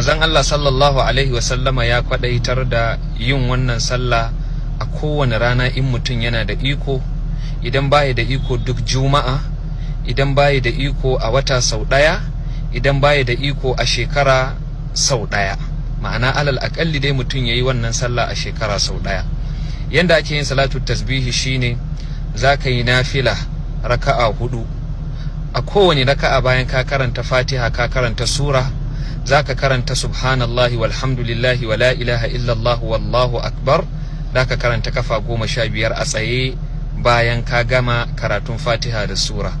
manzon Allah sallallahu alaihi wasallama ya kwadaitar da yin wannan sallah a kowane rana in mutum yana da iko. Idan baya da iko duk juma'a, idan baya da iko a wata sau ɗaya, idan baya da iko a shekara sau ɗaya. Ma'ana alal akalli dai mutum yayi wannan sallah a shekara sau ɗaya. Yanda ake yin salatu tasbihi shine zaka yi nafila raka'a 4. A kowane raka'a bayan ka karanta Fatiha ka karanta sura, zaka karanta subhanallahi walhamdulillahi wala ilaha illallah wallahu akbar. Zaka karanta kafa 15 a tsaye bayan ka gama karatun Fatiha da sura.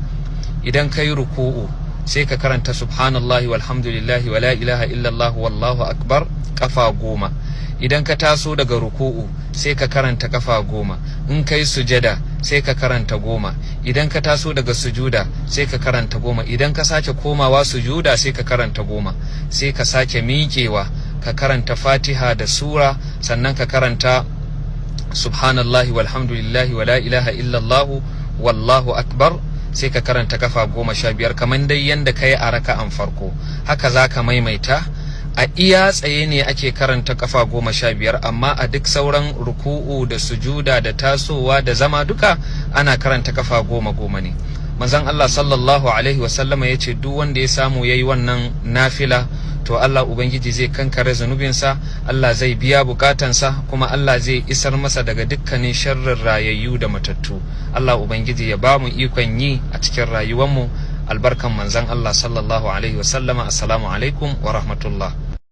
Idan kai ruku'u sai ka karanta subhanallahi walhamdulillahi wala ilaha illallah wallahu akbar kafa 10. Idan ka taso daga ruku'u sai ka karanta kafa 10. In kai sujada sai ka karanta 10. Idan ka taso daga sujuda sai ka karanta 10. Idan ka sake komawa sujuda sai ka karanta 10. Sai ka sake miƙewa ka karanta Fatiha da sura, sannan ka karanta subhanallahi walhamdulillahi wala ilaha illallah wallahu akbar, sai ka karanta kafa 15 kamar dai yanda kai a raka'an farko. Haka zaka maimaita. A iya tsaye ne ake karanta kafa 15, amma a duk sauran ruku'u da sujuda da tasowa da zama duka ana karanta kafa 10 ne. Manzon Allah sallallahu alaihi wasallama ya ce duk wanda ya samu yayi wannan nafila to Allah ubangiji zai kankare zunubinsa, Allah zai biya bukatansa, kuma Allah zai isar masa daga dukkanin sharrin rayayyu da matattu. Allah ubangiji ya ba mu ikon yi a cikin rayuwarmu albarkan manzon Allah sallallahu alaihi wasallama. Assalamu alaikum wa rahmatullah.